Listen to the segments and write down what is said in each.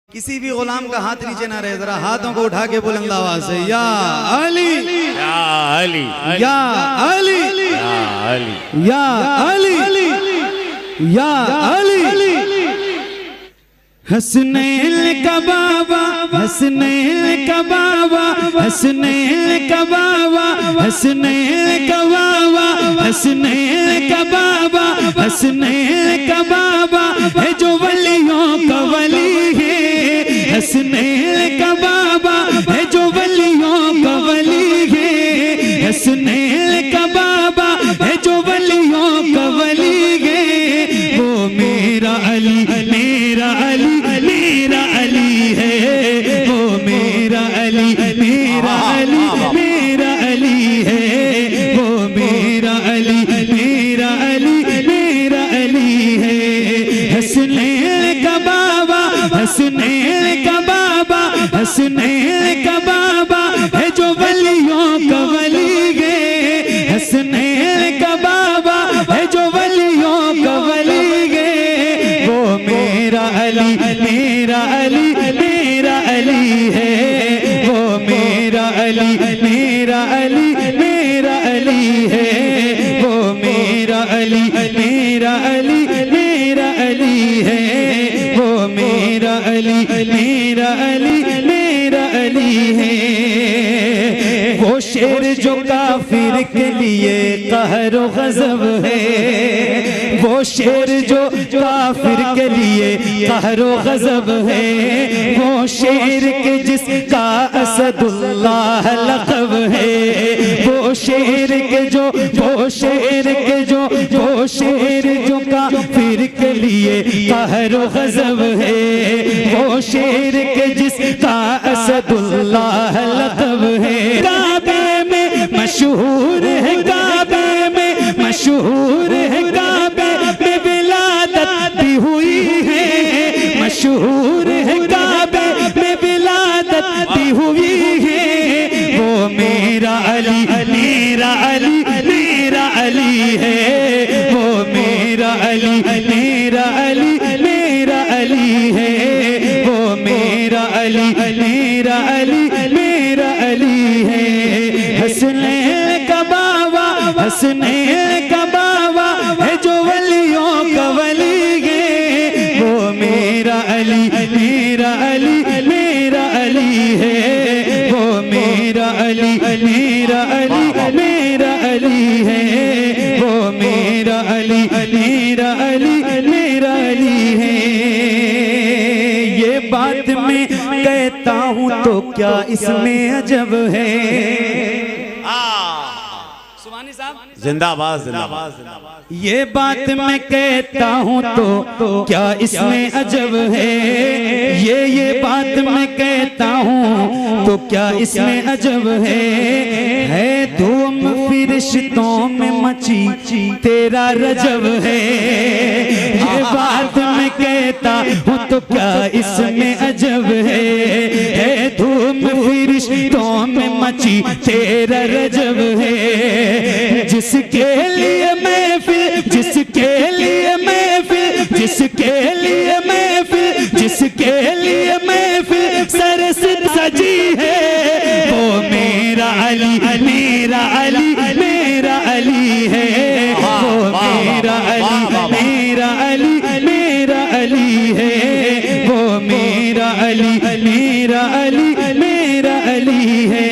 किसी भी गुलाम का हाथ नीचे ना रहे, जरा हाथों को उठा के बुलंद आवाज से या अली या अली या अली या अली या अली या अली। हसनैन का बाबा हसनैन का बाबा हसनैन का बाबा हसनैन का बाबा हसनैन का बाबा हसनैन का बाबा है जो वलियों का वली है। हसनैन का बाबा है जो वलियों का वली है। हसनैन का बाबा है जो वलियों का वली है। वो मेरा अली मेरा अली मेरा अली है। वो मेरा अली मेरा अली मेरा अली है। वो मेरा अली मेरा अली मेरा अली है। हसनैन का बाबा हसनैन का बाबा हसनैन का बाबा है जो वलियों का वली है। हसनैन का बाबा है जो वलियों का वली है। वो मेरा अली मेरा अली मेरा अली है। वो मेरा अली मेरा अली मेरा अली है। वो मेरा अली मेरा अली मेरा अली है। वो मेरा अली मेरा अली मेरा अली है। वो शेर जो काफिर के लिए कहर व गज़ब है। वो शेर जो काफिर के लिए कहर व गज़ब है। वो शेर के जिसका असदुल्लाह लक़ब है। वो शेर के जो वो शेर के जो वो शेर जो काफिर के लिए कहर व गज़ब है। वो शेर के जिसका असदुल्लाह लक़ब है। काबे में मशहूर है काबे में मशहूर है काबे में विलादत भी हुई है। मशहूर है काबे में विलादत भी हुई है। वो मेरा अली मेरा अली मेरा अली है। वो मेरा अली मेरा अली मेरा अली है। वो मेरा अली मेरा अली मेरा अली है। हसनैन का बाबा हसनैन का बाबा है जो वलियों का वली है। वो मेरा अली मेरा अली मेरा अली है। वो मेरा अली मेरा अली मेरा अली है। वो मेरा अली मेरा अली मेरा अली है। ये बात मैं कहता हूँ तो क्या इसमें अजब है। जिंदाबाद जिंदाबाद। ये बात मैं कहता हूँ तो क्या इसमें अजब है। ये बात मैं कहता हूँ तो क्या इसमें अजब है धूम फिरिश्तों में मची तेरा रजब है। ये बात मैं कहता हूँ तो क्या इसमें अजब है धूम फिरिश्तों में मची तेरा रजब है। जिसके लिए महफिल जिसके लिए महफिल जिसके लिए महफिल जिसके लिए महफिल सरसद सजी है। वो मेरा अली मेरा अली मेरा अली है। वो मेरा अली मेरा अली मेरा अली है। वो मेरा अली मेरा अली मेरा अली है।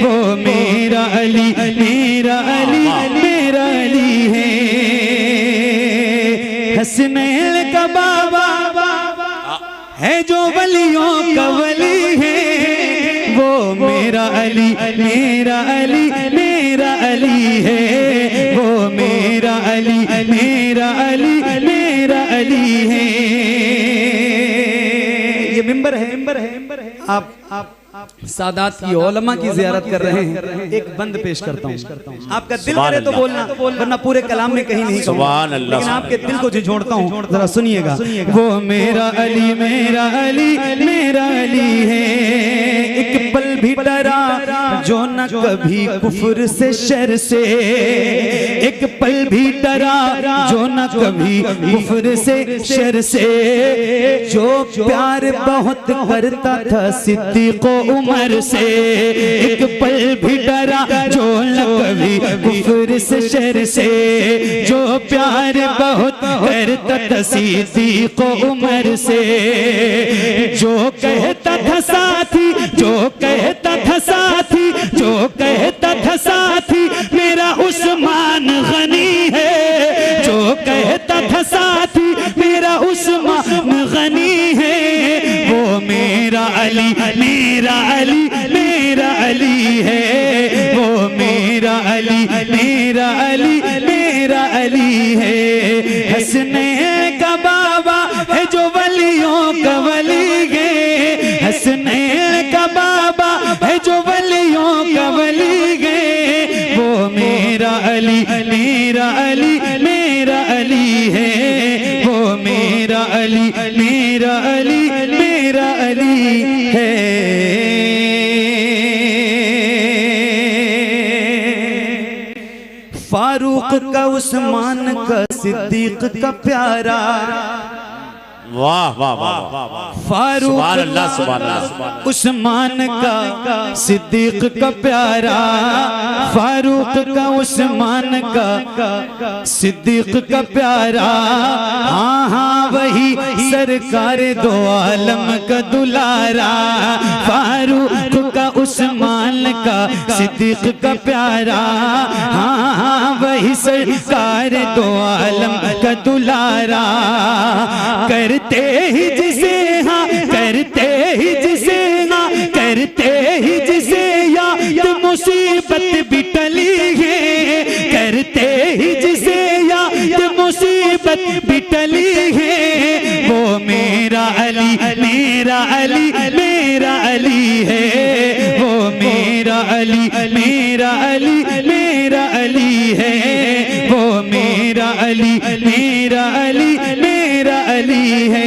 वो मेरा अली मेरा अली मेरा अली है। हसनैन का बाबा है जो वलियों का वली है। वो मेरा अली मेरा अली मेरा अली है। वो मेरा अली मेरा अली मेरा अली है। ये मिंबर है आप सादात की उलमा की ज़ियारत कर रहे हैं। एक बंद पेश करता हूँ, आपका दिल करे तो बोलना वरना पूरे कलाम में कहीं नहीं सुभान अल्लाह। लेकिन आपके दिल को झोंकता हूँ, जरा सुनिएगा। वो मेरा अली मेरा अली मेरा अली है। एक पल भी डरा जो न कभी कुफ्र से शर से एक पल भी डरा, जो न कभी कुफ्र से शर से, जो प्यार बहुत करता था सिद्दीक़ उमर से, एक पल भी डरा, जो न कभी कुफ्र से शर से, जो प्यार बहुत करता था सिद्दीक़ उमर से, जो कहता था साथी, जो कहता था साथी, जो कहता था साथी मेरा उस्मान गनी है, जो कहता था साथी मेरा उस्मान गनी है, वो मेरा अली, मेरा अली, मेरा अली है, वो मेरा अली, मेरा अली, मेरा अली है। हसनैन का बाबा है जो वलियों का वली है, हसनैन का बाबा है जो वलियों का वली है, वो मेरा अली, मेरा अली, मेरा अली है, वो मेरा अली, मेरा अली, मेरा अली है। फारूक का उस्मान का सिद्दीक का प्यारा, वाह वाह वाह, फारूक सुभान अल्लाह, सुभान अल्लाह, उस्मान का सिद्दीक का प्यारा, फारूक का उस्मान का सिद्दीक का प्यारा, हाँ हाँ वही सरकार दो आलम का दुलारा, फारूक का उस्मान का सिद्दीक का प्यारा, हाँ हाँ वही सरकार दो आलम का दुलारा, करते ही जिसे हाँ, करते ही जिसे हाँ, करते ही जिसे याद मुसीबत भी टली है, करते ही जिसे याद मुसीबत भी टली है, वो मेरा अली, मेरा अली, मेरा अली है, वो मेरा अली, मेरा अली, मेरा अली है, वो मेरा अली, मेरा अली, मेरा अली है।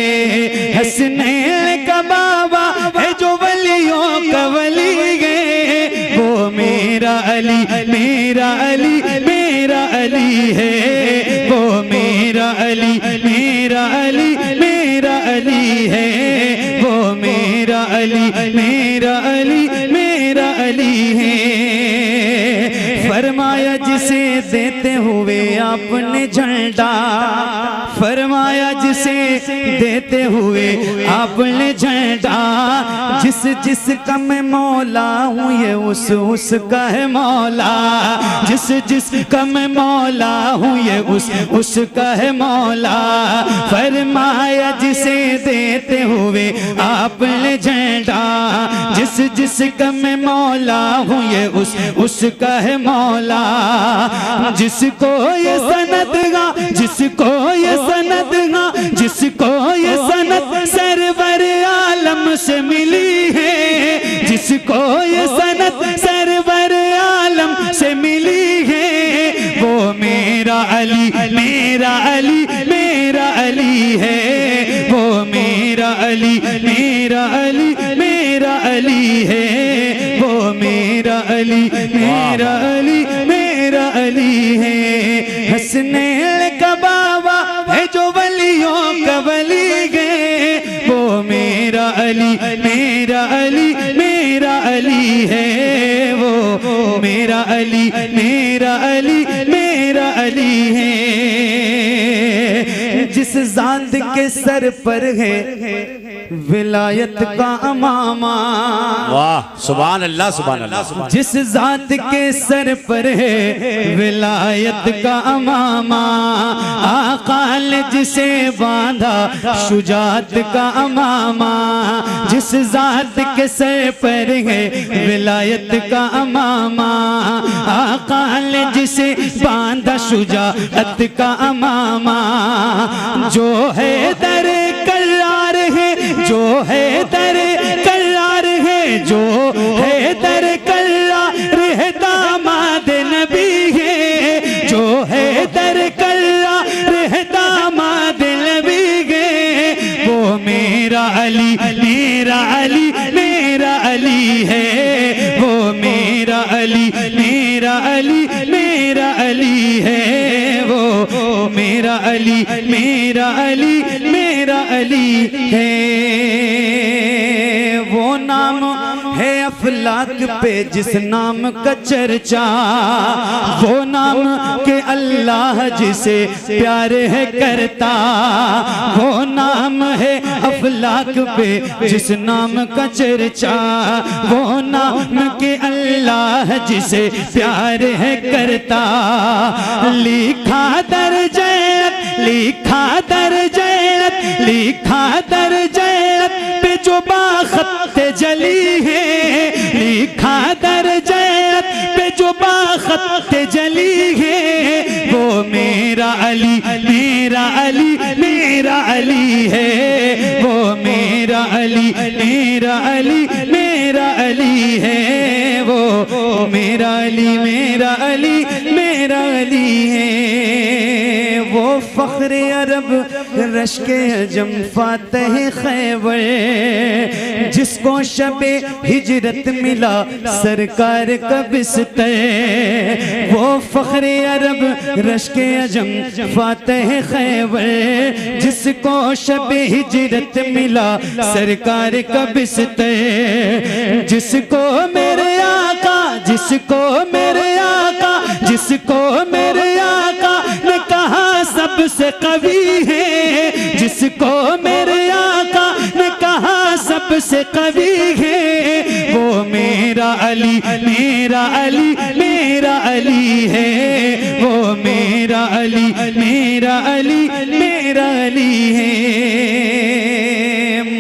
हसनैन का बाबा है जो वलियों का वली है, वो मेरा अली, मेरा अली, मेरा अली है, वो मेरा अली, मेरा अली, मेरा अली है, वो मेरा अली, मेरा अली, मेरा अली है। फरमाया जिसे देते हुए आपने झंडा, फरमाया जिसे देते हुए आपने झंडा, जिस जिसका मैं मौला हूँ ये उसका है मौला, जिस जिसका मैं मौला हूँ ये उसका है मौला, फरमाया जिसे देते हुए आपने झंडा, जिस जिसका मैं मौला हूँ ये उसका है मौला, जिसको ये सनद गा, जिसको ये सनद गा, जिसको ये सनद सरवर आलम से मिली है, जिसको ये सनद सरवर आलम से मिली है, वो मेरा अली, मेरा अली, मेरा अली है, वो मेरा अली, मेरा अली, मेरा अली है, वो मेरा अली, मेरा अली, मेरा अली है। हसनैन का बाबा है जो वलियों का वली है, वो मेरा अली, मेरा अली, मेरा अली है, वो मेरा अली, मेरा अली, मेरा अली है। जिस जात के सर पर है विलायत का अमामा, वाह सुभान अल्लाह, सुभान अल्लाह, जिस जात के सर पर है विलायत का अमामा, आका ने जिसे बांधा शुजात का अमामा, जिस जात के सर पर है विलायत का अमामा, आका ने जिसे बांधा शुजात का अमामा, जो है दर करार है, जो है दर करार है, जो है दर करार है दामाद नबी है, जो है दर करार है दामाद नबी है, वो मेरा अली, मेरा अली, मेरा अली है, वो मेरा अली मेरा अली मेरा अली है वो, मेरा अली मेरा अली मेरा अली है। वो नाम है अफलाक पे जिस नाम का चर्चा, वो नाम के अल्लाह जिसे प्यार है करता, वो नाम है अफलाक पे जिस नाम का चर्चा, वो नाम के अल्लाह जिसे प्यार है करता। लिखा दर्जत लिखा दर्जत लिखा दर्जत पे जो बाखत जली है, लिखा दर्जत पे जो बाखत जली है, वो मेरा अली मेरा अली मेरा अली है, वो मेरा अली मेरा अली मेरा अली है, वो मेरा अली मेरा अली मेरा अली है। वो फख्रे अरब रश्के अजम फातह खैबर जिसको शबे हिजरत मिला सरकार का बिस्तर, वो फख्रे अरब रश्के अजम फातह खैबर जिसको शबे हिजरत मिला सरकार का बिस्तर, जिसको मेरे आका जिसको मेरे आका जिसको मेरे आका ने कहा सबसे कवि है, जिसको मेरे आका ने कहा सबसे कवि है, वो मेरा अली मेरा अली मेरा अली है, वो मेरा अली मेरा अली मेरा अली है।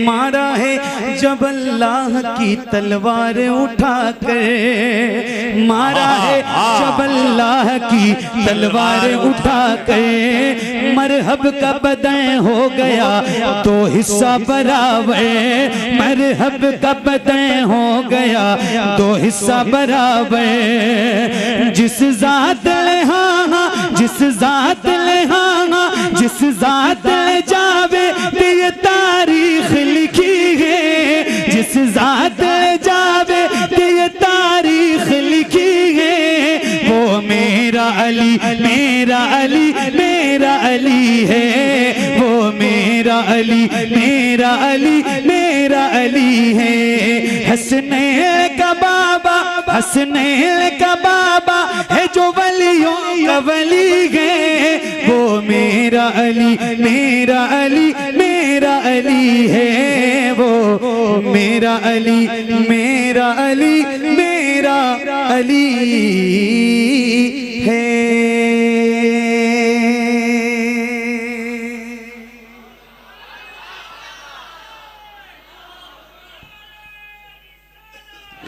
मारा है जब अल्लाह की तलवार उठाकर, मारा है जब अल्लाह की तलवार उठाकर, मरहब का बदन हो गया तो हिस्सा बराबर, मरहब का बदन हो गया तो हिस्सा बराबर, जिस जात ले हाँ जिस जात ले हाँ जिस जात ले जावे ये तारीख लिखी है, जिस जात ले जावे ये तारीख लिखी है, वो मेरा अली मेरा अली मेरा अली है, वो मेरा अली मेरा अली मेरा अली है। हसनैन का बाबा हसनैन का बाबा है जो वलियों का वली है, वो मेरा अली मेरा अली मेरा अली है, वो मेरा अली मेरा अली मेरा अली है।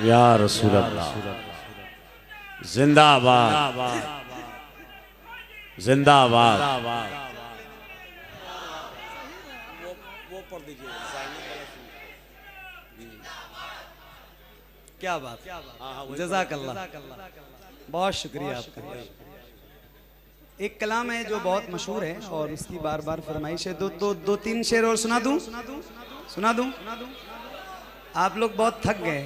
या रसूल अल्लाह जिंदाबाद जिंदाबाद। क्या बात, जज़ाकल्लाह, बहुत शुक्रिया आपका। एक कलाम है जो बहुत मशहूर है और उसकी बार बार फरमाइश है, दो तीन शेर और सुना दूं सुना दूं। आप लोग बहुत थक गए।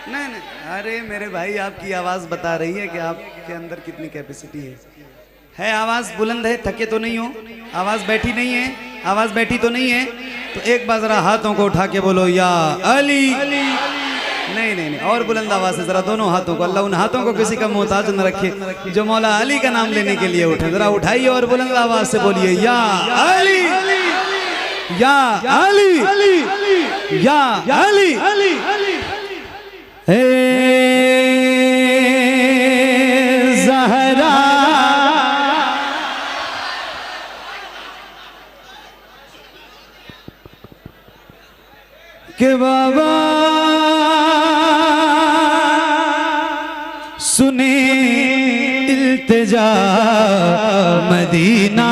नहीं नहीं, अरे मेरे भाई आपकी आवाज़ बता रही है कि आपके अंदर कितनी कैपेसिटी है। आवाज़ बुलंद है, थके तो नहीं हो, आवाज़ बैठी नहीं है, आवाज़ बैठी तो नहीं है, तो एक बार ज़रा हाथों को उठा के बोलो या अली। नहीं नहीं नहीं, और बुलंद आवाज़ से ज़रा दोनों हाथों को, अल्लाह उन हाथों को किसी का मोहताज न रखे जो मौला अली का नाम लेने के लिए उठे। ज़रा उठाइए और बुलंद आवाज़ से बोलिए या अली या अली या अली। हे ज़हरा के बाबा सुने इल्तिजा मदीना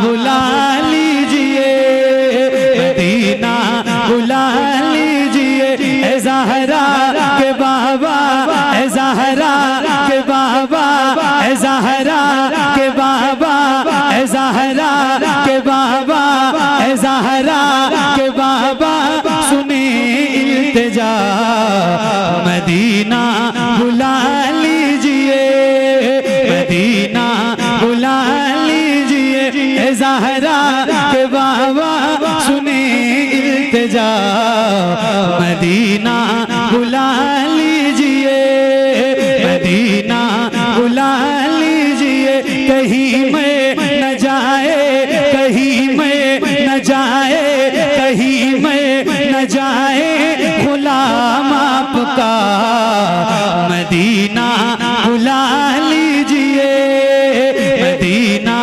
बुला लीजिए, मदीना बुला लीजिए। ए ज़हरा के बाबा, ए ज़हरा के बाबा, ए ज़हरा के बाबा, ए ज़हरा के बाबा, ए ज़हरा के बाबा सुने इल्तिजा मदीना बुला मदीना बुला लीजिए, मदीना बुला लीजिए, कहीं मैं न जाए, कहीं मैं न जाए, कहीं मैं न जाए गुलाम आपका, मदीना बुला लीजिए, मदीना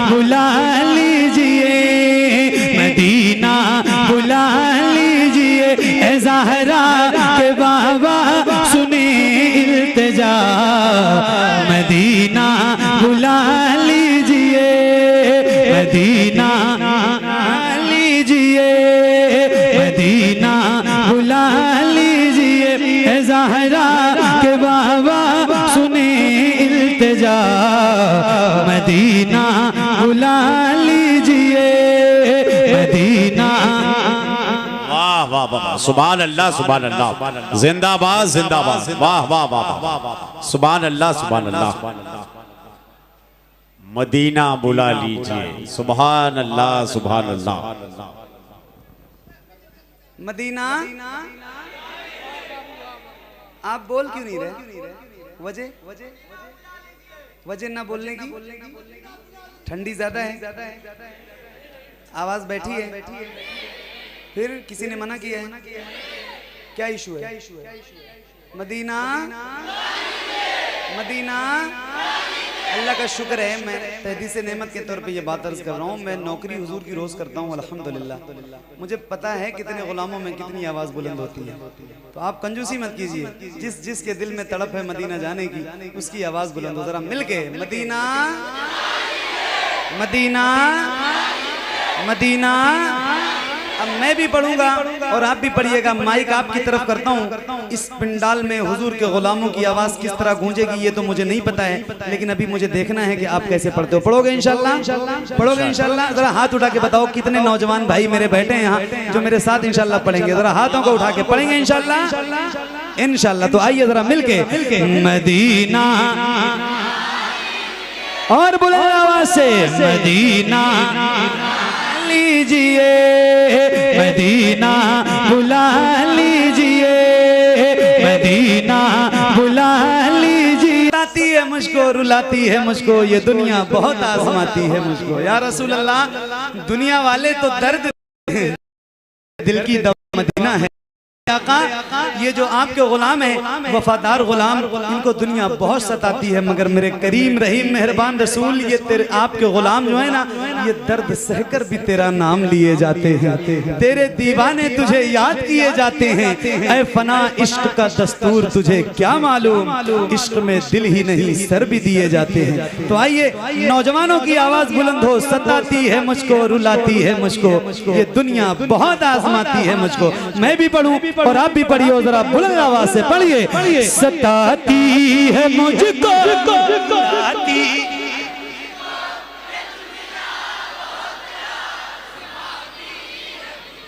बुला लीजिए, मदीना बुला लीजिए, ए ज़हरा के बाबा सुने इल्तिजा, मदीना बुला लीजिए, मदीना लीजिए, मदीना बुला लीजिए, ए ज़हरा के बाबा सुने इल्तिजा, मदीना बुला लीजिए, मदीना। वाह वाह वाह, सुभान अल्लाह सुभान अल्लाह, जिंदाबाद जिंदाबाद, वाह वाह वाह, सुभान अल्लाह सुभान अल्लाह। मदीना बुला लीजिए, सुभान अल्लाह सुभान अल्लाह। मदीना आप बोल क्यों नहीं रहे? वजह ना बोलने की? ठंडी ज्यादा है, आवाज बैठी है, फिर किसी ने मना किया है, क्या इशू है? मदीना मदीना अल्लाह का शुक्र है, मैं तहदीस नेमत के तौर पे ये बात अर्ज कर रहा हूँ। मैं नौकरी हुजूर की रोज़ करता हूँ अल्हम्दुलिल्लाह। मुझे पता है कितने गुलामों में कितनी आवाज़ बुलंद होती है, तो आप कंजूसी मत कीजिए। जिसके दिल में तड़प है मदीना जाने की, उसकी आवाज़ बुलंद हो। ज़रा मिल के मदीना मदीना मदीना। अब मैं भी पढ़ूंगा और आप भी पढ़िएगा। माइक आपकी तरफ करता हूँ। इस पंडाल में हुजूर के गुलामों की आवाज़ किस तरह गूंजेगी ये तो मुझे नहीं पता है, लेकिन अभी मुझे देखना है कि आप कैसे पढ़ते हो। पढ़ोगे इंशाल्लाह? पढ़ोगे इंशाल्लाह? जरा हाथ उठा के बताओ कितने नौजवान भाई मेरे बैठे हैं यहाँ जो मेरे साथ इंशाल्लाह पढ़ेंगे। जरा हाथों को उठा के पढ़ेंगे इंशाल्लाह इंशाल्लाह। तो आइए जरा मिलके मदीना और बुलंद आवाज से मदीना लीजिए, मदीना बुला लीजिए, मदीना बुला लीजिए। रुलाती है मुझको, रुलाती है मुझको ये दुनिया, बहुत आजमाती है मुझको। या रसूल अल्लाह, दुनिया वाले तो दर्द दिल की दवा मदीना है। आका, ये जो आपके गुलाम है वफादार गुलाम, इनको दुनिया बहुत सताती है, मगर मेरे करीम रहीम मेहरबान रसूल, ये तेरे आपके गुलाम जो है ना, ये दर्द सहकर भी तेरा नाम लिए जाते हैं। तेरे दीवाने तुझे याद किए जाते हैं। ऐ फना इश्क का दस्तूर तुझे क्या मालूम, इश्क में दिल ही नहीं सर भी दिए जाते हैं। तो आइए नौजवानों की आवाज बुलंद हो। सताती है मुझको, रुलाती है मुझको ये दुनिया, बहुत आजमाती है मुझको। मैं भी पढ़ूं और आप भी पढ़िए, जरा बुलंद आवाज से पढ़िए। सताती है मुझको,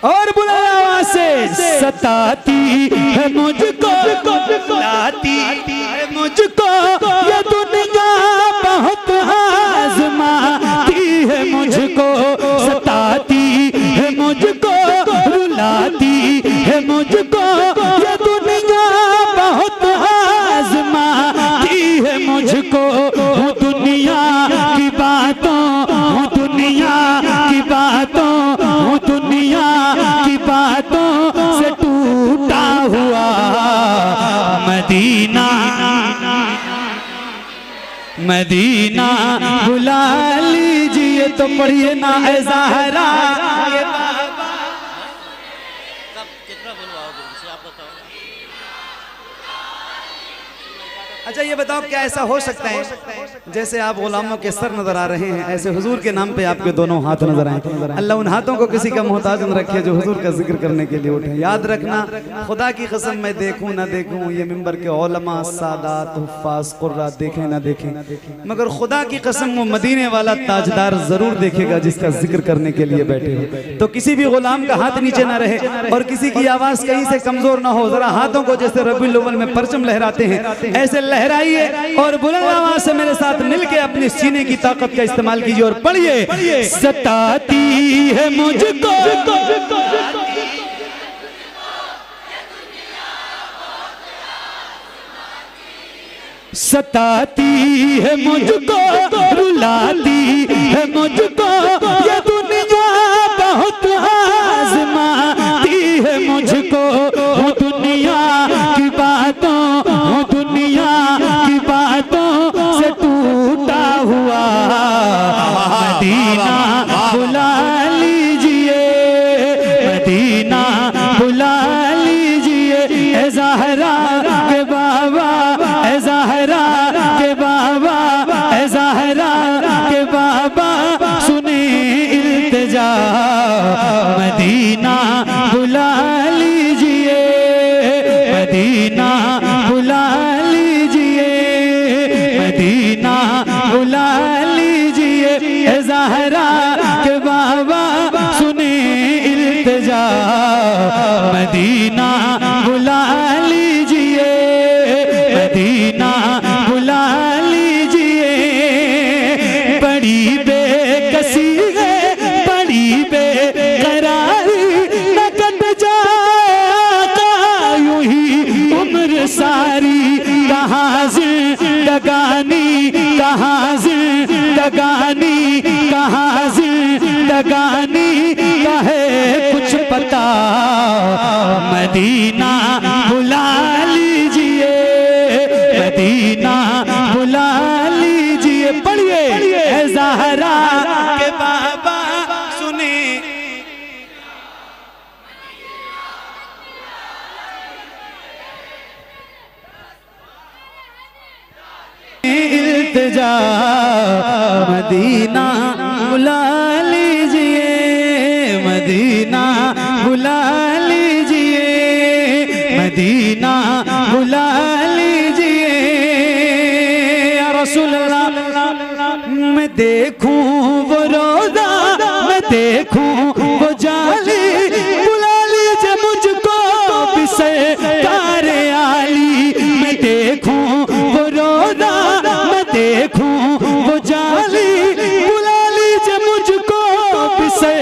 और बुलंद आवाज से सताती है मुझको, लाती है मुझको ये दुनिया, बहुत आजमाती है मुझको। सताती है मुझको, रुलाती है मुझको ये दुनिया, बहुत आजमाती है मुझको। हूँ दुनिया की बातों, हूँ दुनिया की बातों, हूँ दुनिया की बातों से टूटा हुआ। मदीना मदीना बुला लीजिए। तो पढ़िए ना ऐ ज़हरा। अच्छा ये बताओ, क्या ऐसा हो सकता है जैसे आप गुलामों के सर नजर आ रहे हैं, ऐसे हुजूर के नाम पे आपके दोनों हाथ नजर आए? अल्लाह उन हाथों को किसी का मोहताज न रखे जो हुजूर का जिक्र करने के लिए उठे। याद रखना, खुदा की कसम, मैं देखूं ना देखूं, ये मिंबर के उलमा, सादात, हुफ्फाज, कुर्रा देखें ना देखें, मगर खुदा की कसम वो मदीने वाला ताजदार जरूर देखेगा जिसका जिक्र करने के लिए बैठे हो। तो किसी भी गुलाम का हाथ नीचे ना रहे और किसी की आवाज कहीं से कमजोर ना हो। जरा हाथों को जैसे रबीउल अव्वल में परचम लहराते हैं ऐसे लहराइए और बुलंद आवाज से मेरे साथ मिलके अपने सीने की ताकत का इस्तेमाल कीजिए और पढ़िए। सताती है मुझको, सताती है मुझको, रुलाती है मुझको, ये दुनिया बहुत आजमाती है मुझको। वो दुनिया की बातों, वो दुनिया की बातों से टूटा हुआ मदीना बुला लीजिए, मदीना बुला लीजिए। ए ज़हरा के बाबा, ए ज़हरा के बाबा, ए ज़हरा के बाबा, सुने इल्तिजा मदीना बुला लीजिए, मदीना बुला लीजिए, मदीना बुला लीजिए। ए ज़हरा के बाबा, सुने इल्तिजा मदीना बुला लीजिए, मदीना बुला लीजिए। बड़ी बेकसी है, बड़ी बेकरारी, न कट जाता यूं ही उम्र सारी। कहाँ जिंदगानी, कहाँ जिंदगानी, कहाँ जिंदगानी, कहे कुछ पता मदीना बुला लीजिए, मदीना बुला लीजिए। पढ़िए ए ज़हरा के बाबा, सुने इल्तिजा मदीना बुला लीजिए, मदीना बुला लीजिए, मदीना बुला लीजिए। या रसूल अल्लाह, मैं देखूं वो रोज़ा, मैं देखूं वो जाली, बुला लीजिए मुझको बिसे कारे आली। मैं देखूं वो रोज़ा, मैं देखूं वो जाली, बुला लीजिए मुझको बिसे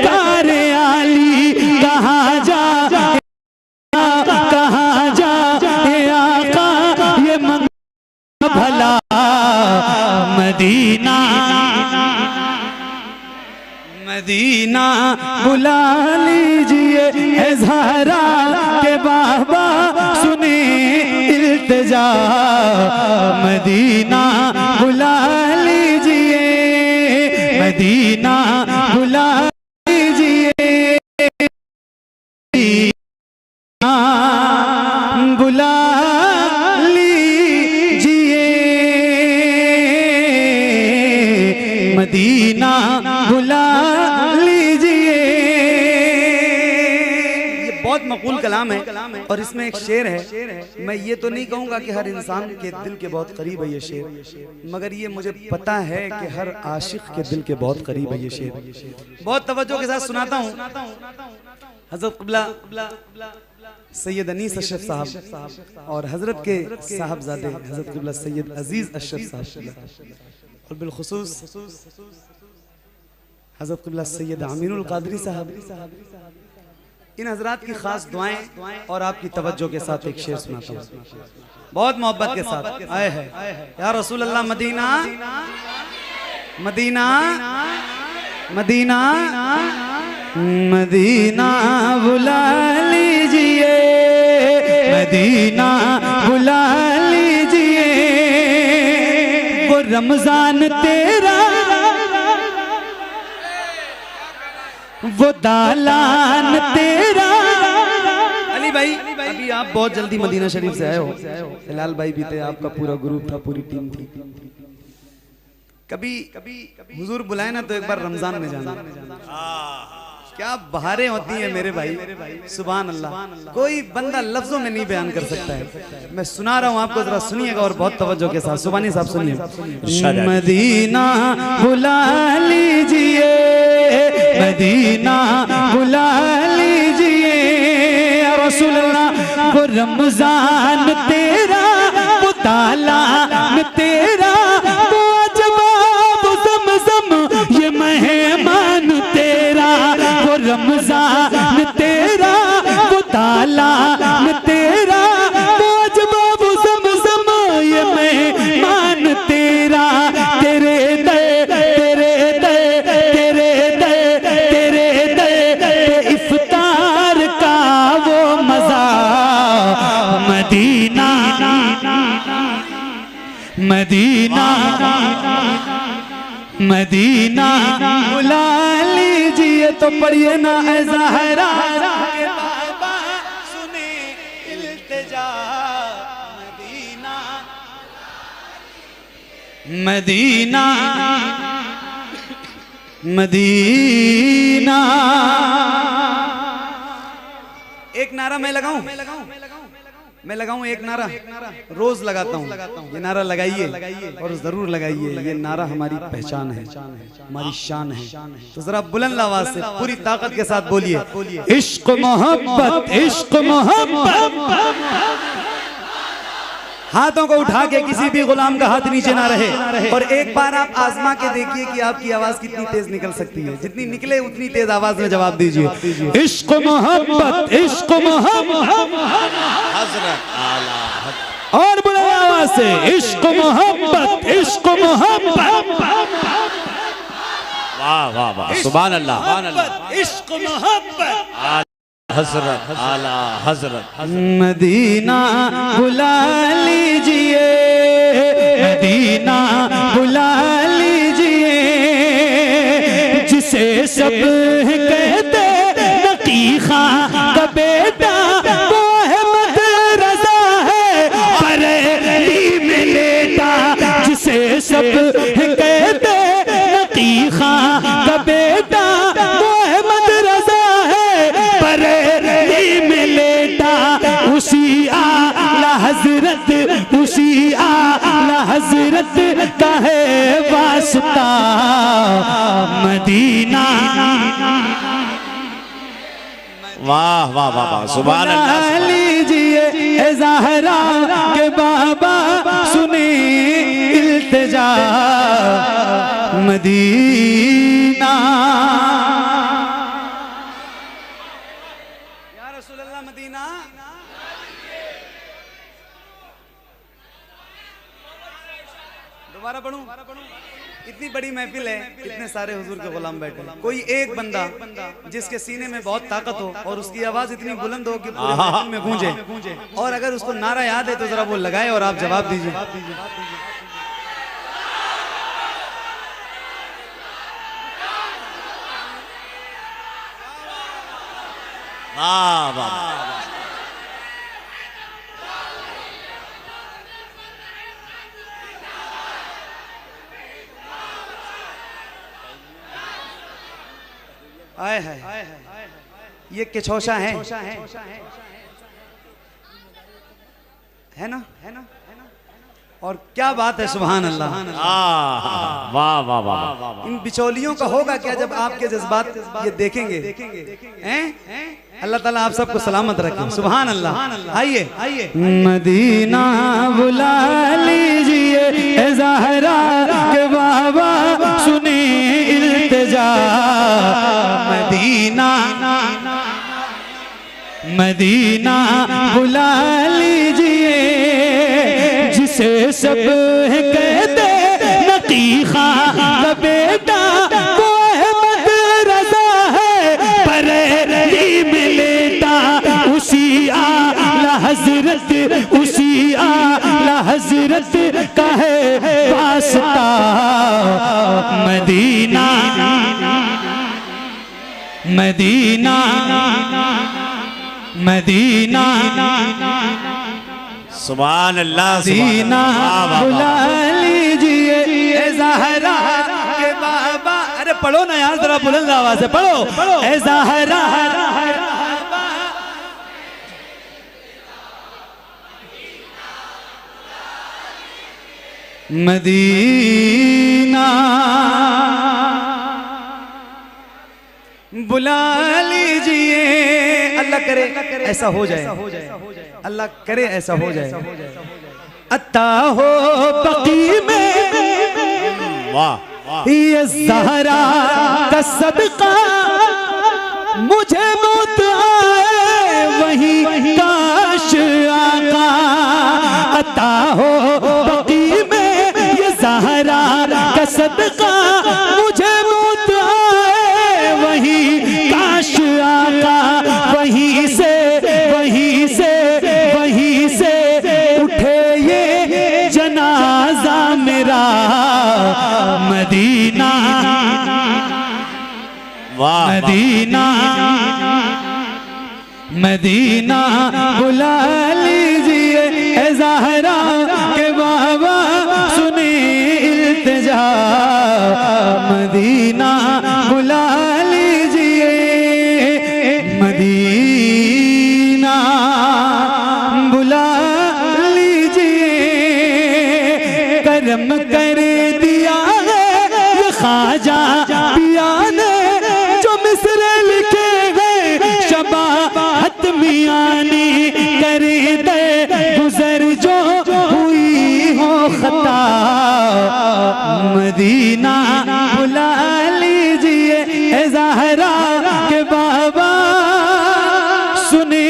कारे आली। कहाँ जा, कहाँ जा ये आका, ये मंग भला मदीना, मदीना बुला लीजिए। ए ज़हरा के बाबा, सुने इल्तिजा मदीना बुला लीजिए, मदीना बुला लीजिए, बुला लीजिए, मदीना बुला लीजिए। ये बहुत मकबूल कलाम है और इसमें एक शेर है। मैं ये तो नहीं कहूँगा कि हर इंसान के दिल के बहुत करीब है ये शेर, मगर ये मुझे पता है कि हर आशिक के दिल के बहुत करीब है ये शेर। बहुत तवज्जो के साथ सुनाता हूँ। हज़रत क़िबला सैयद अनीस अशरफ साहब और हज़रत के साहबजादे हज़रत क़िबला सैयद अजीज़ अशरफ साहब और बिलखुसूस हज़रत क़िबला सैयद आमीरुल क़ादरी साहब, इन हजरात की खास दुआएं और आपकी तवज्जो के साथ एक शेर सुनाता हूँ बहुत मोहब्बत के साथ। आए है या रसूल अल्लाह, मदीना मदीना मदीना मदीना बुला लीजिए, मदीना बुला लीजिए। वो रमजान तेरा, वो दालान तेरा। अली भाई, अभी आप बहुत जल्दी मदीना शरीफ से आए हो, हिलाल भाई भी थे, आपका पूरा ग्रुप था, पूरी टीम थी। कभी हुजूर बुलाए ना तो एक बार रमजान में जाना। क्या बहारें होती हैं मेरे भाई, सुभान अल्लाह। कोई बंदा लफ्जों में नहीं बयान कर सकता है। मैं सुना रहा हूँ आपको, जरा सुनिएगा और बहुत तवज्जो के साथ। सुबानी साहब सुनिए। मदीना बुला लीजिए, मदीना बुला लीजिए रसूल अल्लाह। वो रमजान तेरा, वो तालान तेरा, वो अजवाब ज़मज़म ये मेहमान तेरा। वो रमजान तेरा, वो तालान तेरा, वो अजवाब ज़मज़म ये मदीना मदीना बुला लीजिए तो पढ़िए ना ऐ ज़हरा के बाबा सुने इल्तिजा मदीना मदीना मदीना। एक नारा मैं लगाऊं मैं लगाऊं एक नारा रोज लगाता हूँ। ये नारा लगाइए और जरूर लगाइए। ये नारा हमारी पहचान है, हमारी शान है। तो जरा बुलंद आवाज से पूरी ताकत के साथ बोलिए, इश्क मोहब्बत इश्क मोहब्बत। हाथों को उठा के किसी भी गुलाम का हाथ नीचे ना रहे। और एक बार आप आजमा के देखिए कि आपकी आवाज कितनी तेज निकल सकती है। जितनी निकले उतनी तेज आवाज में जवाब दीजिए, इश्क मोहब्बत इश्क मोहब्बत। और बुलंद आवाज से इश्क मोहब्बत इश्क मोहब्बत। वाह वाह वाह, सुभान अल्लाह, इश्क मोहब्बत। हजरत आला हजरत मदीना बुला लीजिए, मदीना बुला लीजिए, जिसे सब कहते नकीखा का बेटा वो अहमद रजा है बरेली में लेटा। जिसे सब कहते नकीखा का बेटा वो अहमद रजा है बरेली में लेटा। उसी आला हजरत उसी आला हजरत का है वास्ता मदीना। वाह वाह वाह वाह, सुभान अल्लाह। लीजिए ए ज़हरा के बाबा सुने इल्तिजा मदीना। या रसूल अल्लाह मदीना। दोबारा पढ़ूं? इतनी बड़ी महफिल है, इतने सारे हुजूर के गुलाम बैठे, कोई एक बंदा जिसके सीने में बहुत ताकत हो और उसकी आवाज इतनी बुलंद हो कि पूरे महफिल में गूंजे, और अगर उसको नारा याद है तो जरा वो लगाए और आप जवाब दीजिए। वाह वाह, आए है ये किछोशा है ना और क्या बात है, सुभान अल्लाह। वाह वाह वाह। इन बिचौलियों का होगा क्या जब आपके जज्बात ये देखेंगे हैं? अल्लाह ताला आप सबको सलामत रखे, सुभान अल्लाह। आइए मदीना बुला लीजिए ए ज़हरा के बाबा सुने इल्तिजा मदीना। मदीना बुला लीजिए जिसे सब कहते नकीखा का बेटा वो अहमद रजा है बरेली में लेटा। उसी आला हजरत उसी आला हजरत का है वास्ता मदीना। मदीना मदीना सुभान अल्लाह, मदीना बुला लीजिए ए ज़हरा के बाबा। अरे पढ़ो ना यार, जरा बुलंद आवाज से पढ़ो, ए ज़हरा। मदीना बुला लीजिए। अल्लाह करे ऐसा हो जाए, अल्लाह करे ऐसा हो जाए। अता हो बकी में वाह ये ज़हरा का सदका मुझे मौत आए वही काश आका। अता हो बकी में ये ज़हरा का सदका मुझे मौत आए वही काश आका। वहीं से उठे ये जनाजा वाह मदीना मदीना बुला लीजिए ए ज़हरा के बाबा सुने इल्तिजा। मदीना बुला लीजिए, मदीना बुला लीजिए। करम कर दिया है ये ख्वाजा पिया ने जो मिसरे लिखे हैं शबाहत मियानी कर दे गुजर जो हुई हो खता। मदीना बुला लीजिए ए ज़हरा के बाबा सुने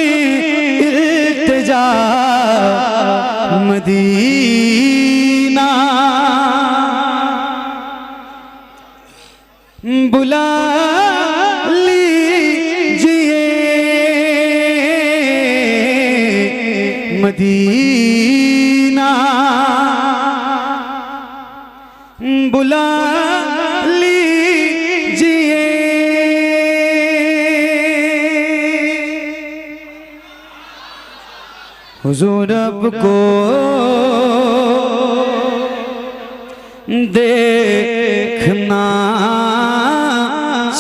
इल्तिजा। मदीना बुला लीजिए, मदीना बुला लीजिए। हुजूर अब को देखना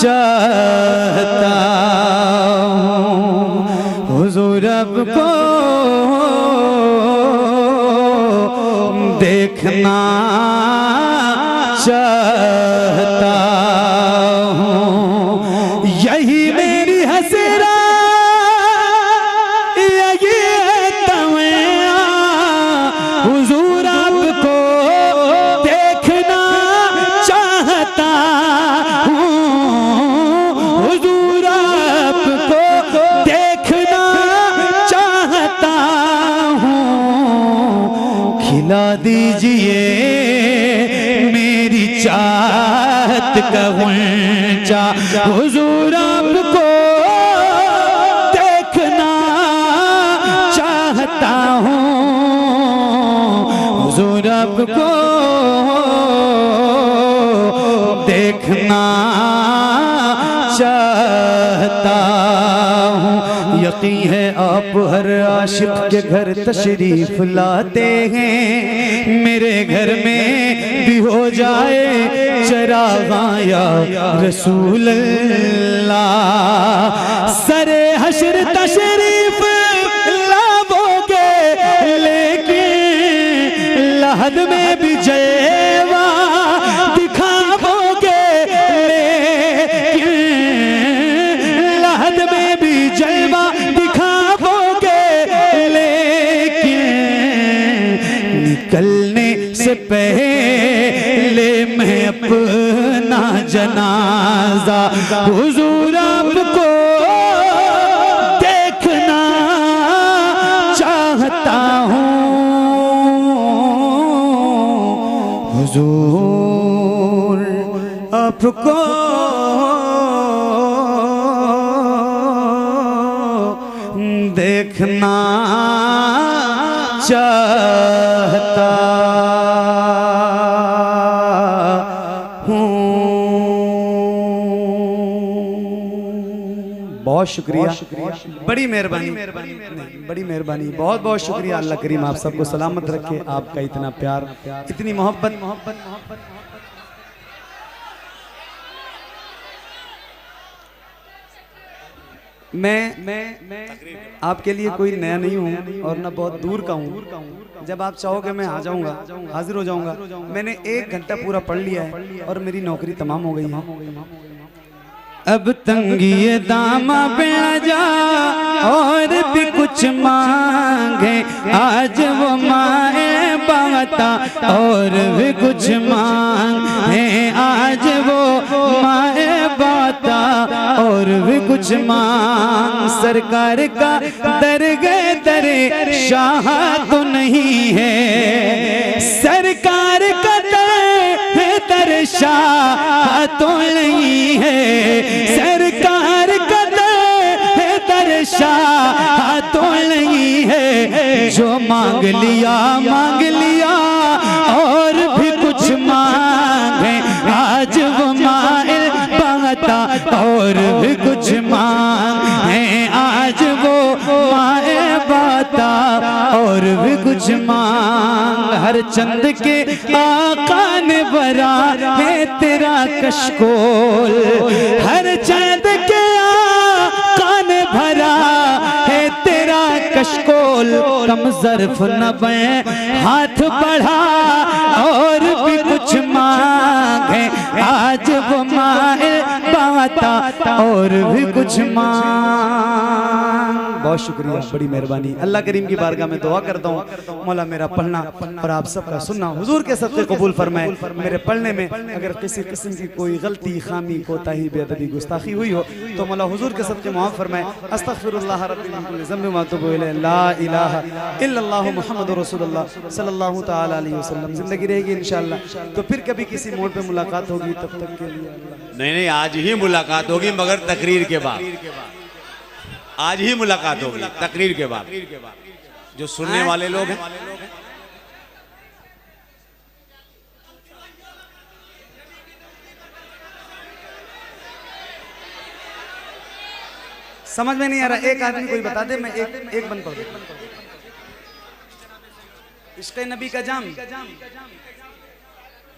चाहता हूँ, हुजूर अब को देखना चाहता हूँ। यही मेरी हसरा यही तमन्ना, हुजूर आपको देखना चाहता हूँ, हुजूर आपको देखना चाहता हूँ। खिला दीजिए मेरी चाहत का गुंचा, हुजूर आपको देखना चाहता हूँ, हुजूर आपको देखना चाहता हूँ। यकीन है आप हर आशिक के घर तशरीफ लाते हैं, मेरे घर में भी हो जाए चराग़ां या रसूल अल्लाह। सरे हश्र तशरीफ लाओगे लेकिन लहद में भी जलवा दिखाओगे, लेकिन लहद में भी जलवा दिखाओगे, लेकिन निकलने से पहले मैं अपना जनाजा हुजूर आपको देखना चाहता हूँ, हुजूर आपको देखना चाहता हूँ। बहुत शुक्रिया, बड़ी मेहरबानी, बड़ी मेहरबानी, बहुत बहुत शुक्रिया। अल्लाह करीम आप सबको सलामत रखे, आपका इतना प्यार, इतनी मोहब्बत। मैं आपके लिए कोई नया नहीं हूँ और न बहुत दूर का हूँ। जब आप चाहोगे मैं आ जाऊँगा, हाजिर हो जाऊँगा। मैंने 1 घंटा पूरा पढ़ लिया है और मेरी नौकरी तमाम हो गई है। अब तंगी दामा पे जा और भी कुछ मांगे, आज वो माए बाता और भी कुछ मांगे, आज वो माए बाता और भी कुछ मांग। सरकार का दरगाह दरे शाह तो नहीं है, सरकार का दर शाह तो नहीं है, सरकार का दर शाह तो नहीं है। जो मांग लिया और भी कुछ मांगे, आज वो माए बाता और बाता और भी कुछ मांग। हर चंद के आका ने भरा है तेरा कशकोल, हर चंद के आका ने भरा है तेरा कशकोल। कम ज़र्फ़ न बे हाथ बढ़ा और भी कुछ मांगे, आज वो माए बाता और भी कुछ मांग। बहुत शुक्रिया, बड़ी मेहरबानी। अल्लाह करीम की बारगाह में दुआ करता हूँ मौला मेरा पढ़ना और आप सबका सुनना हुजूर के सदक़े कबूल फरमाए। मेरे पढ़ने में अगर किसी किस्म की कोई गलती, खामी, कोताही, बेअदबी, गुस्ताखी हुई हो तो मौला हुजूर के सदक़े माफ़ फरमाए। अस्तग़फिरुल्लाह रब्बी मिन कुल्लि ज़ंबि व अतूबु इलैहि। ला इलाहा इल्लल्लाहु मुहम्मदुर रसूलुल्लाह सल्लल्लाहु तआला अलैहि वसल्लम। जिंदगी रहेगी इंशाअल्लाह तो फिर कभी किसी मोड़ पे मुलाकात होगी, तब तक के लिए अल्लाह। नहीं, आज ही मुलाकात होगी, मगर तकरीर के बाद। आज ही मुलाकात होगी तकरीर के बाद। जो सुनने वाले लोग हैं समझ में नहीं आ रहा, एक आदमी कोई बता दे, मैं एक बंद पढ़ दूं। इश्क़ नबी का जाम,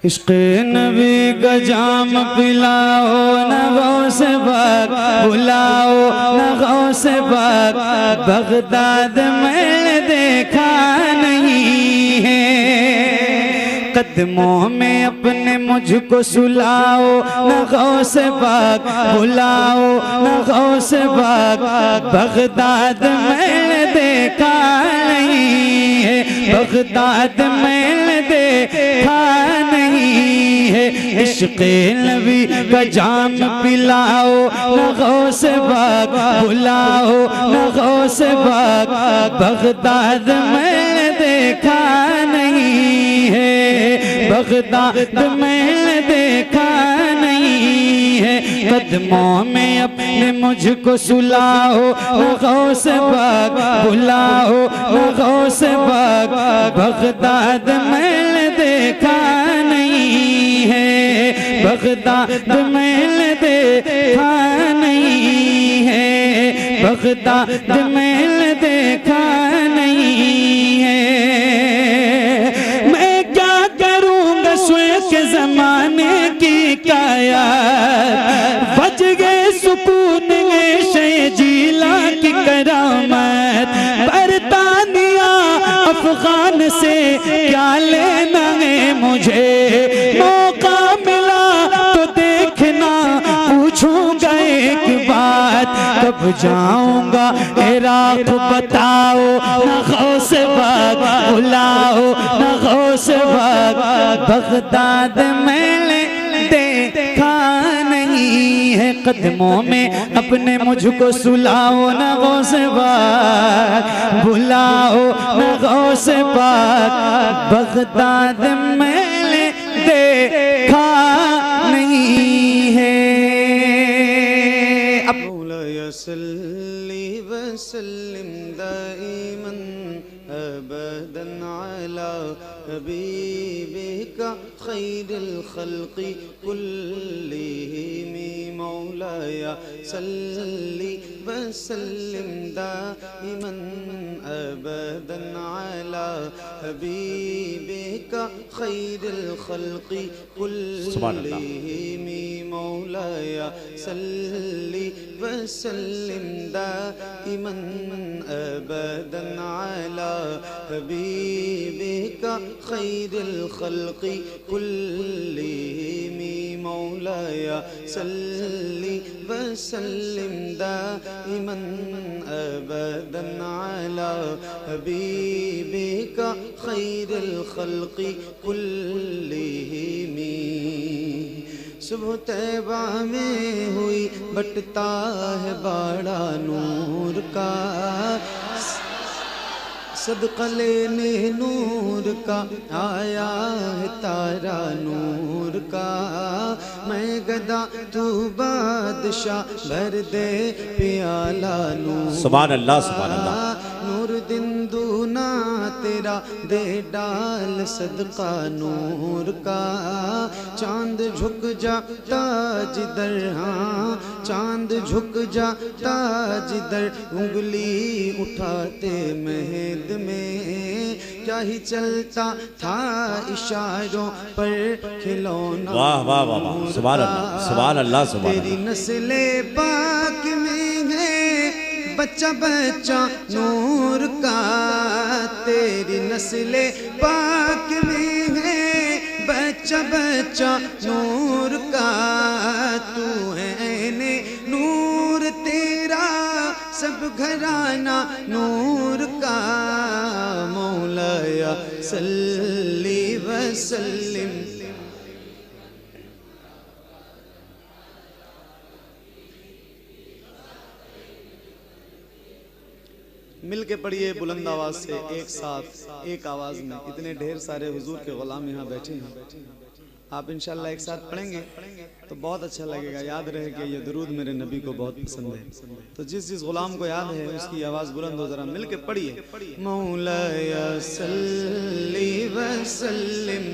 इश्क़ नबी का जाम पिलाओ, नगों से बाग बुलाओ, नगों से बाग। बगदाद में देखा नहीं है, कदमों में अपने मुझको सुलाओ, नगों से बाग बुलाओ, नगों से बाग। बगदाद में देखा नहीं है, बगदाद में देखा नहीं है। इश्क़ नबी का जाम पिलाओ, नगों से बाग बुलाओ, नगों से बाग। बगदाद में देखा नहीं है, बगदाद में देखा नहीं है। कदमों में अपने मुझको सुलाओ, नगों से बाग बुलाओ, नगों से बाग। बगदाद में देखा नहीं है, बगदाद में देखा नहीं है, बगदाद में देखा नहीं है। मैं क्या करूँगा स्वयं के ज़माने की काया, बच गए सुकून शे जिला की करामत। बरतानिया अफगान से क्या लेना है मुझे, मौका मिला तो देखना, पूछूंगा एक बात, कब जाऊंगा इराक बताओ, नगों से बाग बुलाओ, नगों से बाग। बगदाद में देखा नहीं है, कदमों में अपने मुझको सुलाओ, नगों से बाग बुलाओ, नगों से बाग। बगदाद में देखा नहीं है। अब सल्ली वसल्लिम दाइमन अबदन अला हबीबिका खैरुल खल्क़ि कुल्लिहिम मौलाया सल्ली वसल्लिम दाइमन अबदन अला हबीबिका खैरुल खल्क़ि कुल्लिहिम मौलाया सल्ली वसल्लिम दाइमन अबदन अला हबीबिका खैरुल खल्क़ि कुल्लिहिम मौलाया सल्ली वसल्लिम दाइमन अबदन अला हबीबिका खैरुल खल्क़ि कुल्लिहिम। सुबह तैबा में हुई बटता है बाड़ा नूर का, सदका लेने नूर का आया है तारा नूर का। मैं गदा तू बादशाह भर दे प्याला नूर। सुभान अल्लाह, सुभान अल्लाह। नूर दिन दूना तेरा दे डाल सदका नूर का। चांद झुक जाता जिधर, हाँ चांद झुक जाता जिधर, उंगली उठाते महद में क्या ही चलता था इशारों पर खिलौना। वाह वाह वाह वाह, सुभान अल्लाह सुभान अल्लाह सुभान अल्लाह। तेरी नस्ले पाक में है बच्चा बच्चा नूर का। तेरी नस्ले पाक में है बच्चा बच्चा नूर का। तू है ने नूर तेरा सब घराना नूर का। मौलाया सल्ली वसल्लिम। मिल के पढ़िए बुलंद आवाज से, एक साथ एक आवाज में। इतने ढेर सारे हुजूर के गुलाम यहाँ बैठे हैं, आप इंशाल्लाह एक साथ पढ़ेंगे तो बहुत अच्छा लगेगा। याद रहे कि ये दुरूद मेरे नबी को बहुत पसंद है। तो जिस जिस गुलाम को याद है उसकी आवाज बुलंद हो, जरा मिल के पढ़िए। मौलाया सल्ली वसल्लिम।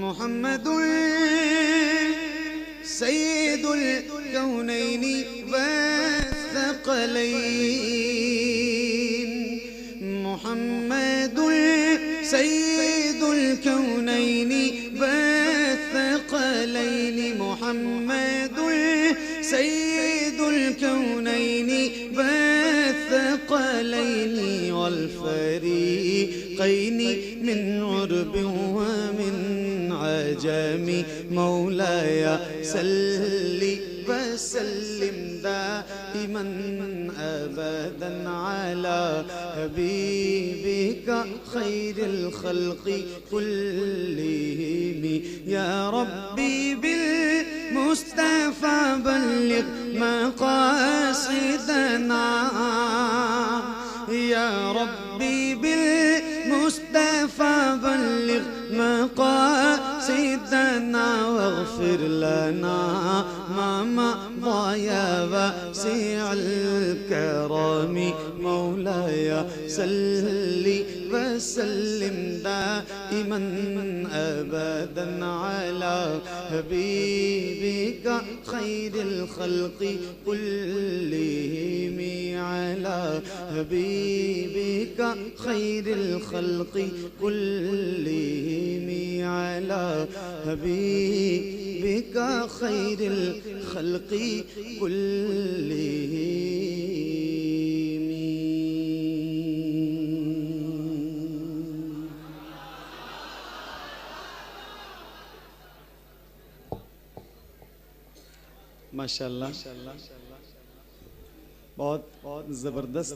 मुहम्मदुल सय्यदुल कौनैनि वस्सक़लैन। मुहम्मदुल सय्यदुल कौनैनि वस्सक़लैन। मुहम्मदुल सय्यदुल कौनैनि वस्सक़लैन वल फ़रीक़ैनि मिन उर्बिन व मिन अजमी। मौलाया सल्ली वसल्लिम दाइमन अबदन अला हबीबिका खैरिल खल्क़ि कुल्लिहिम। या रब्बी बिल मुस्तफ़ा बल्लिग़ मक़ासिदना। या रब्बी बिल मुस्तफ़ा बल्लिग़ मक़ासिदना वग़फ़िर लना मा मज़ा या वासिअल करमी। मौलाया सल्ली वसल्लिम दाइमन अबदन अला हबीबिका खैरिल खल्क़ि कुल्लिहिम। अला हबीबिका खैरिल खल्क़ि कुल्लिहिम। अला हबीबिका खैरिल खल्क़ि कुल्लिहिम। माशाअल्लाह, बहुत बहुत ज़बरदस्त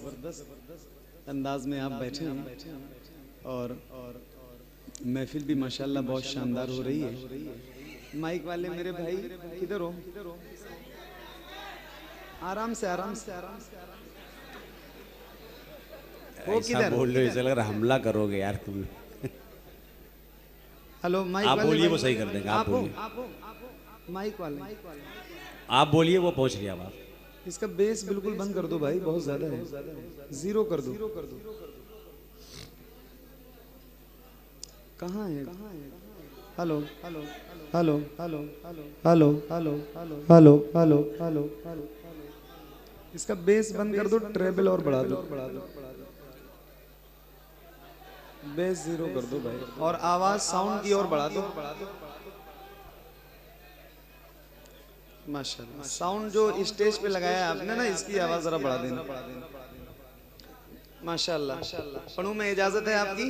अंदाज में आप बैठे हैं और महफिल भी माशाअल्लाह बहुत शानदार हो रही है। माइक वाले मेरे भाई किधर हो? आराम से आराम से आराम से वो किधर बोल रहे हो? ऐसा लग रहा हमला करोगे यार तुम। हेलो माइक आप वाले बोलिए, भाई, वो सही कर देंगे। आप बोलिए, माइक वाले आप बोलिए, वो पहुंच गया बात। इसका बेस बिल्कुल बंद कर दो भाई, बहुत ज्यादा है, जीरो कर दो। कहाँ है? Hello hello hello hello hello hello hello hello hello hello. इसका बेस बंद कर दो, ट्रेबल और बढ़ा दो, बेस जीरो कर दो भाई, और आवाज साउंड की ओर बढ़ा दो। माशाल्लाह, साउंड जो स्टेज पे लगाया है आपने ना, इसकी आवाज जरा बढ़ा देना। माशाल्लाह, पढ़ूं मैं? इजाजत है आपकी?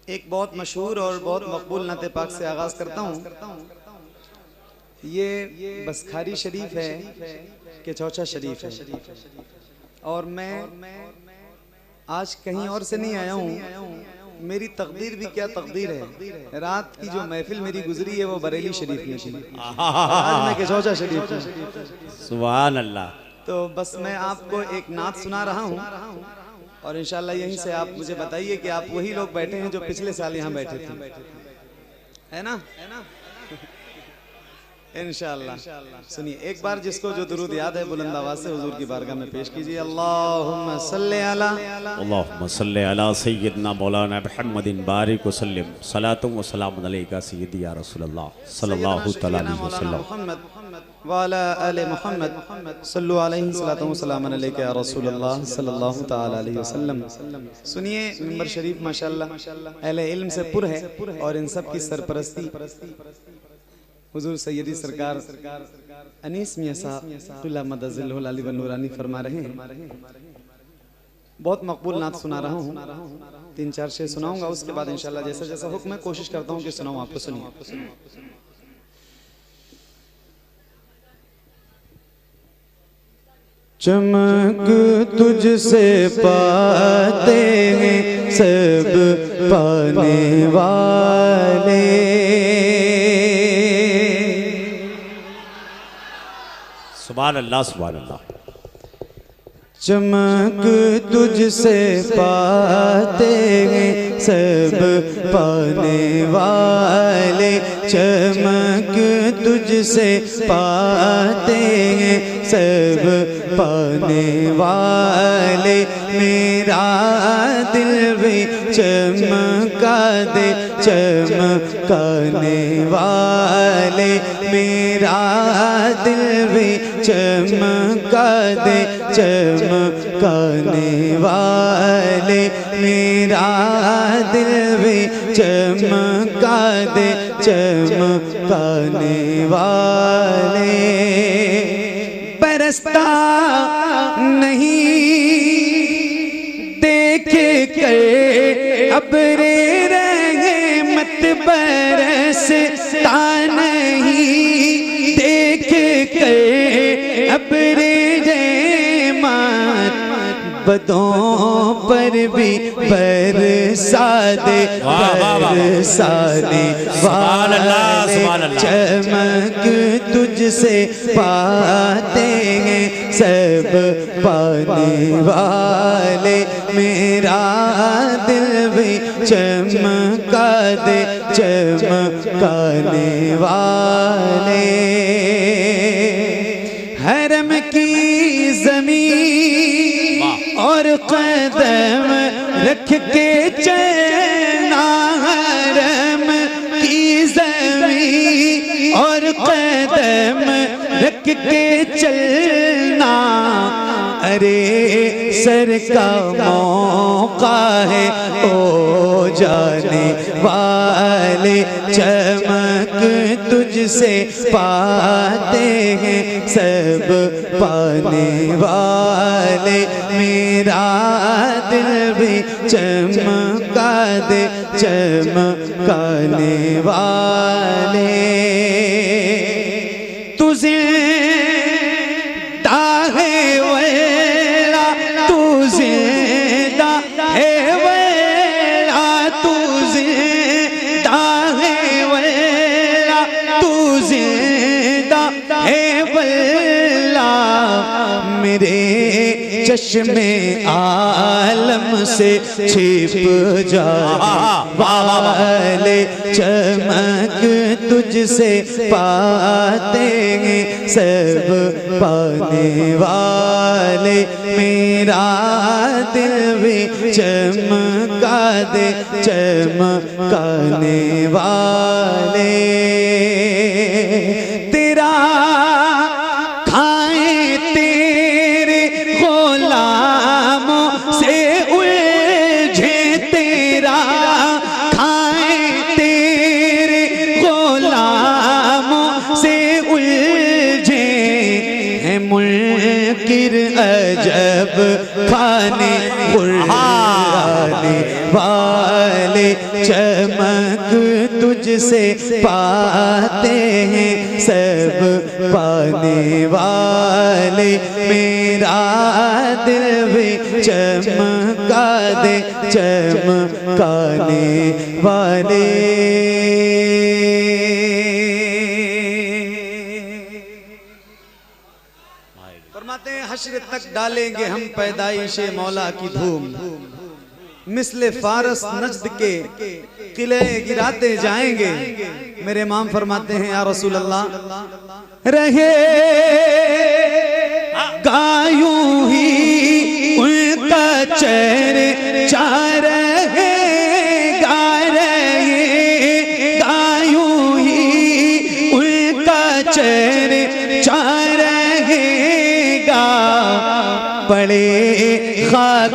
एक बहुत मशहूर और बहुत मकबूल नाते पाक से आगाज करता हूँ। ये बसखारी शरीफ है कि चौचा शरीफ है, और मैं आज कहीं और से नहीं आया हूँ। मेरी तकदीर भी क्या तकदीर है, रात की जो महफिल मेरी गुजरी है वो बरेली शरीफ में थी, आज मैं केचौचा शरीफ हूँ। सुभान अल्लाह। तो बस मैं आपको एक नात सुना रहा हूँ, और इंशाल्लाह यहीं से आप मुझे बताइए कि आप वही लोग बैठे हैं जो पिछले साल यहाँ बैठे थे, है ना? इंशाल्लाह। सुनिए एक बार जिसको जो दुरूद याद है बुलंद आवाज से हुजूर की बारगाह में पेश कीजिए। अल्लाहुम्मा सल्ली अला सय्यदना मौलाना मुहम्मदिन बारिक वसल्लम सलातुम व सलामुन अलैका सय्यदी या रसूलल्लाह सल्लल्लाहु तआला अलैहि वसल्लम व अला आले मुहम्मद सल्लु अलैहि सलातु व सलामुन अलैका या रसूलल्लाह सल्लल्लाहु तआला अलैहि वसल्लम। सुनिए मिंबर शरीफ माशाअल्लाह अहले इल्म से पुर है और इन सब की सरपरस्ती हुजूर सैयदी सरकार अनीस मियां साहब कुल्ला मदजिलहुल अली व नूरानी फरमा रहे हैं। बहुत मकबूल नात सुना रहा हूँ, 3-4 शेर सुनाऊंगा, उसके बाद इंशाल्लाह जैसा जैसा हुक्म है कोशिश करता हूँ कि सुनाऊं आपको। सुनिए। चमक तुझसे पाते हैं सब पाने वाले, सुभान अल्लाह सुभान अल्लाह। चमक तुझसे पाते हैं सब पाने वाले, चमक तुझसे पाते हैं सब पाने वाले, मेरा दिल भी चमका दे चमकाने वाले, मेरा दिल भी चमका दे चमकाने वाले, मेरा दिल भी चमका दे चमकाने वाले। बरसता नहीं देखे कर अबरे रहमत, बरसता नहीं देखे कर अबरे रहमत, बदों पर भी बरसा दे बरसाने वाले, चमक तुझसे पाते हैं सब पाने वाले, मेरा दिल भी चमका दे चमकाने वाले। हरम की जमीन और कदम रख के चलना, हरम की जमीन और कदम रख के चलना, अरे सर का मौका है ओ जाने वाले, चमक तुझसे पाते हैं सब पाने वाले, मेरा दिल भी चमका दे चमकाने वाले। तुझे दाहे वेला तुझे दाहे वेला तुझे दाहे वेला तुझे दाहे वेला, मेरे चश्मे आलम से छिप जाने वाले, चमक तुझसे पाते हैं सब पाने वाले, मेरा दिल भी चमका दे चमकाने वाले। तेरा खाए तेरे गुलामों से उलझे, तेरा खाए तेरे गुलामों से उलझे हैं मुनकिर अजब खाने खुराने वाले, चमक तुझसे पाते हैं सब पाने वाले, मेरा दिल भी चमका दे चमकाने वाले। फरमाते हैं हश्र तक डालेंगे हम पैदाइशे मौला की धूम, मिसले फारस नजद के किले गिराते जाएंगे। मेरे इमाम फरमाते हैं या रसूल अल्लाह, रहे गायूं ही उनका चेहरे चार पड़े खाक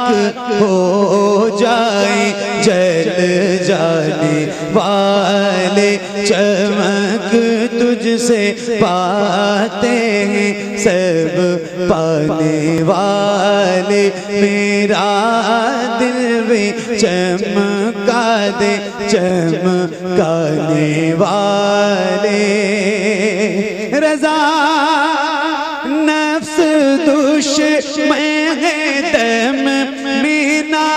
हो जाए जल जाने वाले, चमक तुझसे पाते हैं सब पाने वाले। मेरा दिल भी चमका दे चमकाने वाले। रजा नफ्स दुश्मन है दम में ना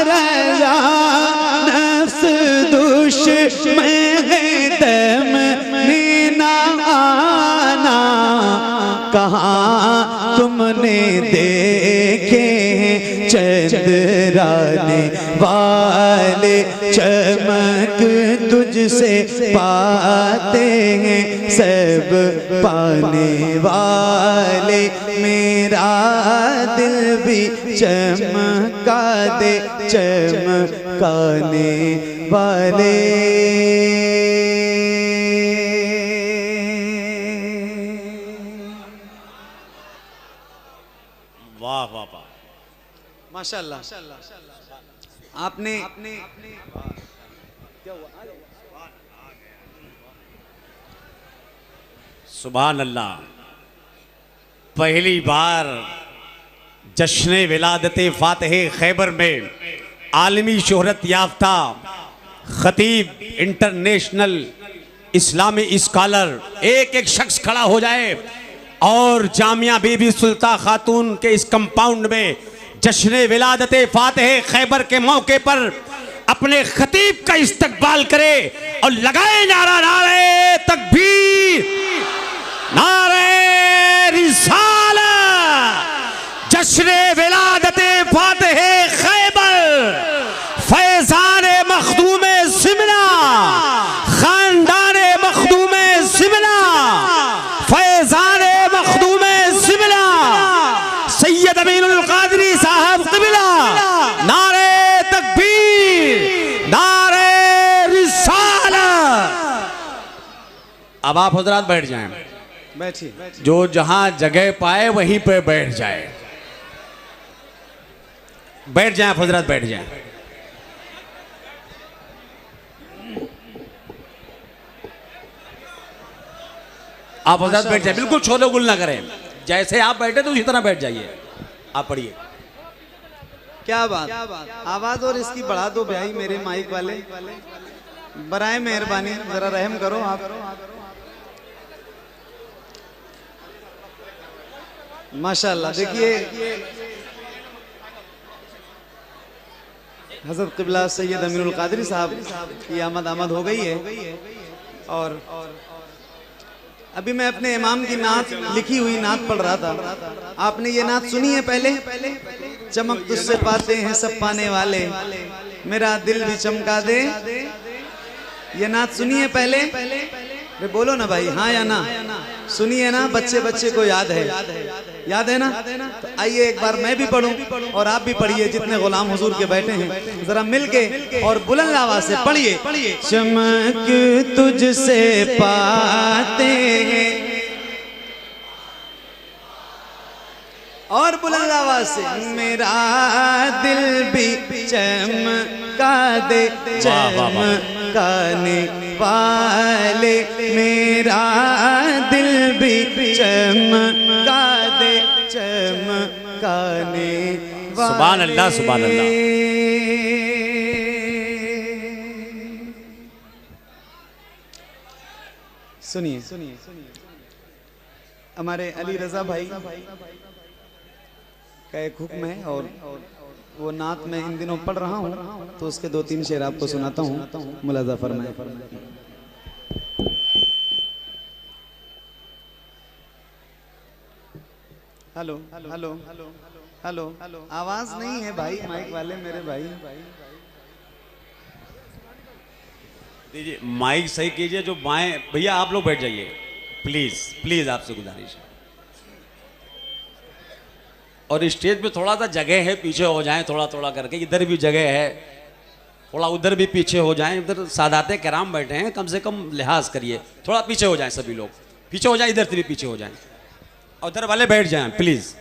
रजा, नफ्स दुश्मन है दम में ना आना। कहाँ तुमने देखे हैं चंद्राने वाले, चमक तुझसे पाते हैं सब पाने वाले। मेरा दिल भी चमका दे चमकाने वाले। वाह वाह वाह, माशाअल्लाह। आपने सुभान अल्लाह, पहली बार जश्न विलादते फातह खैबर में आलमी शोहरत याफ्ता खतीब, इंटरनेशनल इस्लामी स्कॉलर एक एक शख्स खड़ा हो जाए और जामिया बीबी सुल्तान खातून के इस कंपाउंड में जश्न विलादते फातह खैबर के मौके पर अपने खतीब का इस्तकबाल करे और लगाए नारा, नारे तकबीर, नारे रिसालत। जश्न विलादते फातह खैबर, फैजान मखदूम सिमला, खानदान मखदूम सिमला, फैजान मखदूम सिमला, सैयद अमीनुल कादरी साहब क़िबला। नारे तकबीर, नारे रिसालत। अब आप हजरात बैठ जाएं, बैठिए। जो जहां जगह पाए वहीं पे बैठ जाए। बैठ जाएं हजरात, बैठ जाएं। आप हजरात बैठ जाएं, बिल्कुल छोलो गुल ना करें। जैसे आप बैठे तो उसी तरह बैठ जाइए। आप पढ़िए। क्या बात, आवाज और इसकी बढ़ा दो भाई मेरे माइक वाले, बराए मेहरबानी जरा रहम करो आप। माशाअल्लाह। देखिए हज़रत क़िबला सैयद अमीनुल कादरी साहब की आमद हो गई है और अभी मैं अपने इमाम की नात, लिखी हुई नात पढ़ रहा था। आपने ये नात सुनी है पहले? चमक तुझसे पाते हैं सब पाने वाले, मेरा दिल भी चमका दे। ये नात सुनी है पहले? बोलो ना भाई, हाँ या ना? सुनिए ना, बच्चे बच्चे को याद है, याद है ना? तो आइए एक बार मैं भी पढ़ूं और आप भी पढ़िए, जितने गुलाम हुजूर के बैठे हैं जरा मिल के और बुलंद आवाज से पढ़िए। चमक तुझसे पाते हैं, और बुलंद आवाज से मेरा दिल भी चमका दे चमकाने वाले, मेरा दिल भी चमका दे चमकाने वाले। सुभान अल्लाह, सुभान अल्लाह। सुनिए, हमारे अली रजा भाई का एक हुक्म है और वो नात मैं इन दिनों पढ़ रहा हूँ, तो उसके 2-3 शेर आपको सुनाता हूँ, मुलाजा फरमाए। हेलो हेलो हेलो हेलो, आवाज नहीं है भाई, माइक वाले मेरे भाई। दीजिए माइक सही कीजिए, जो बाएं भैया आप लोग बैठ जाइए प्लीज प्लीज, आपसे गुजारिश है। और स्टेज पे थोड़ा सा जगह है, पीछे हो जाएं थोड़ा थोड़ा करके, इधर भी जगह है, थोड़ा उधर भी पीछे हो जाएं। इधर सादाते कराम बैठे हैं, कम से कम लिहाज करिए, थोड़ा पीछे हो जाएं, सभी लोग पीछे हो जाएं, इधर से भी पीछे हो जाएं, और उधर वाले बैठ जाएं प्लीज।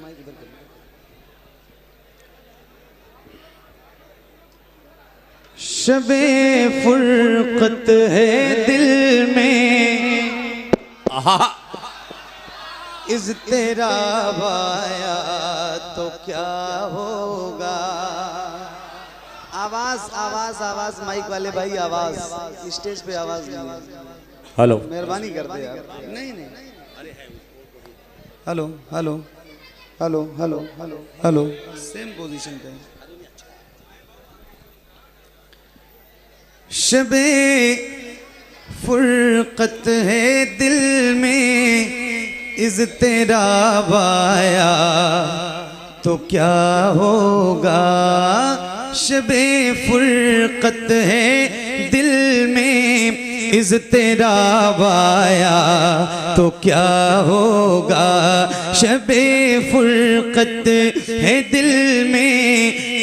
माइक इधर कर। शबे फुरकत है दिल में, इस तेरा आया तो क्या होगा। आवाज आवाज आवाज, माइक वाले भाई आवाज, स्टेज पे आवाज नहीं है। हेलो, मेहरबानी कर दे यार। नहीं नहीं, hello hello hello hello hello hello, same position पे। शबे फुरकत है दिल में, इज़ तेरा आया तो क्या होगा। शबे फुरकत है दिल में, इज़ तेरा आया तो क्या होगा। शबे फुरकत है दिल में,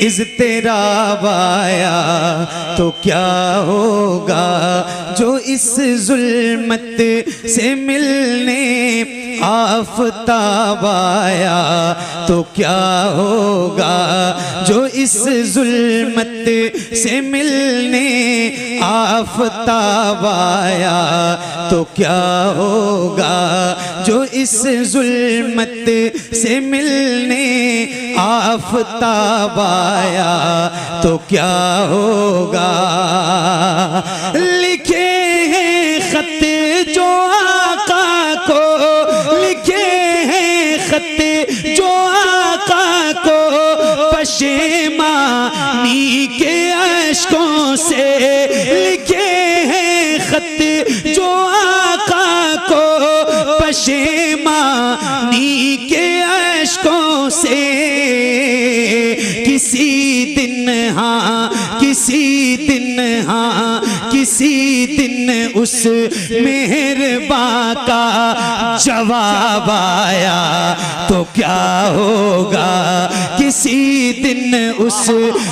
इज़ तेरा आया तो क्या होगा। जो इस जुल्मत से मिलने आफताब आया तो क्या होगा। जो इस जुल्मत से मिलने आफताब आया तो क्या होगा। जो इस जुल्मत से मिलने आफताब आया तो क्या होगा। लिखे हैं खत जो आका को, लिखे हैं खत जो आका को, पशेमानी के अश्कों से। लिखे हैं खत जो आका को, पशेमानी के अश्कों से। किसी दिन हाँ, किसी दिन हाँ, किसी दिन उस मेहरबान का जवाब आया तो क्या होगा। किसी दिन उस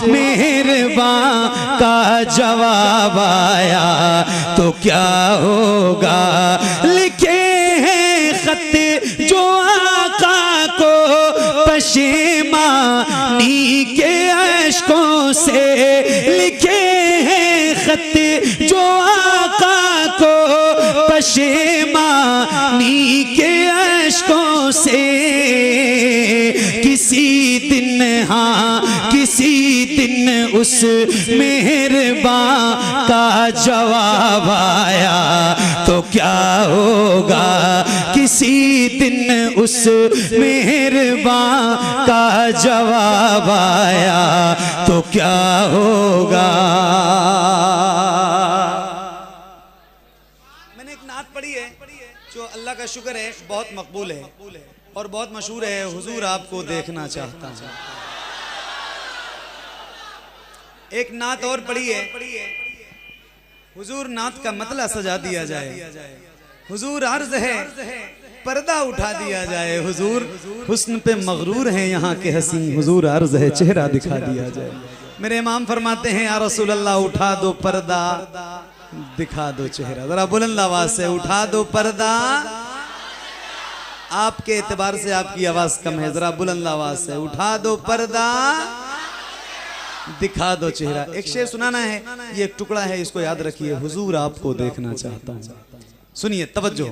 मेहरबान का जवाब आया तो क्या होगा। लिखे हैं खत जो आका को, पशेमानी के अश्कों से। लिखे हैं खत जो आका को, पशेमानी के अश्कों से। किसी दिन हाँ, किसी दिन उस मेहरबान का जवाब आया तो क्या होगा। किसी दिन उस मेहरबान का जवाब आया तो क्या होगा। मैंने एक नात पढ़ी है जो अल्लाह का शुक्र है बहुत मकबूल है और बहुत मशहूर है। हुजूर आपको देखना चाहता हूं। एक नात और पढ़ी है, हुजूर नात का मतला सजा दिया जाए। हुजूर अर्ज है पर्दा उठा दिया जाए। हुजूर हुस्न पे मगरूर हैं यहाँ के हसीन। हुजूर अर्ज है चेहरा दिखा दिया जाए। मेरे इमाम फरमाते हैं या रसूल अल्लाह उठा दो पर्दा, दिखा दो चेहरा। जरा बुलंद आवाज से उठा दो पर्दा। आपके एतबार से आपकी आवाज कम है, जरा बुलंद आवाज से उठा दो पर्दा, दिखा दो चेहरा। एक शेर सुनाना है, ये एक टुकड़ा है, इसको याद रखिए। हुजूर आपको देखना चाहता हूं। सुनिए तवज्जो।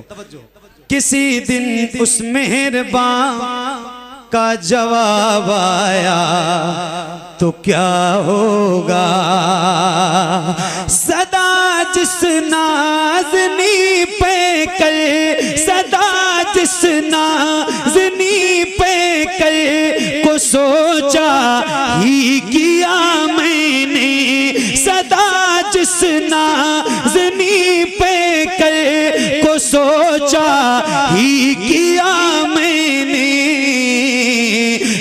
किसी दिन उस मेहरबान का जवाब आया तो क्या होगा। सदा जिस नाज़नी पे कर, सदा जिस नाज़नी पे कर को सोचा ही किया मैंने, सदा जिस नाज़नी पे कर को सोचा ही किया मैंने।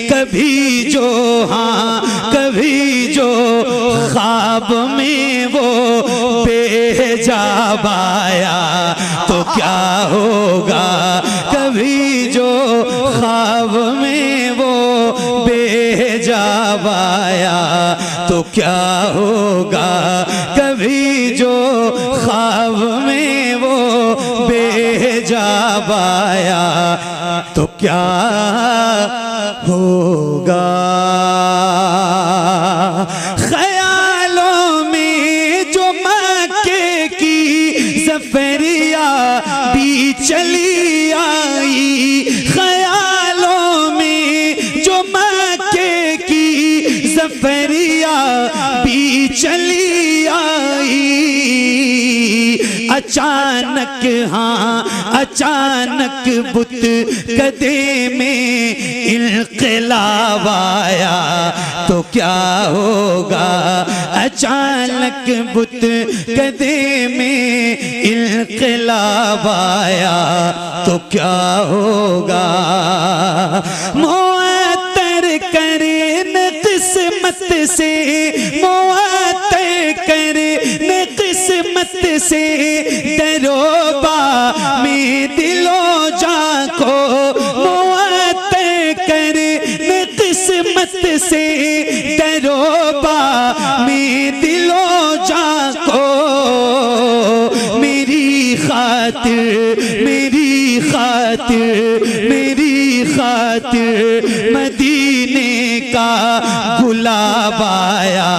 कभी जो हाँ कभी जो ख्वाब में वो बेहिजाब आया तो क्या होगा। कभी जो ख्वाब में वो बेहिजाब आया तो क्या होगा। कभी जो ख्वाब में वो बेहिजाब आया तो क्या होगा। ख्यालों में जो मक्के की ज़फ़रिया भी चली आई, ख्यालों में जो मक्के की ज़फ़रिया भी चली आई। अचानक हाँ अचानक बुत कदे में इनक़िलाब आया तो क्या होगा। अचानक बुत कदे में इनक़िलाब आया तो क्या होगा। मुअत्तर करे न किस्मत से, मुअत्तर करे न किस्मत से, दरोबा में दिलो जा को मुअत्तर करे न किस्मत से, दरोबा में दिलो जा को। मेरी खातिर मेरी खातिर मेरी खातिर मदीने का गुलाब आया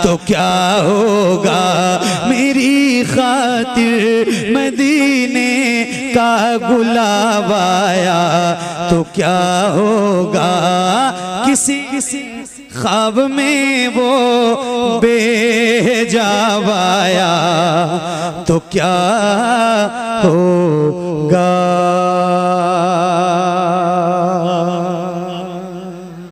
तो क्या होगा। मेरी खातिर मदीने का गुलाब आया तो क्या होगा। किसी ख्वाब में वो बेहिजाब आया तो क्या होगा।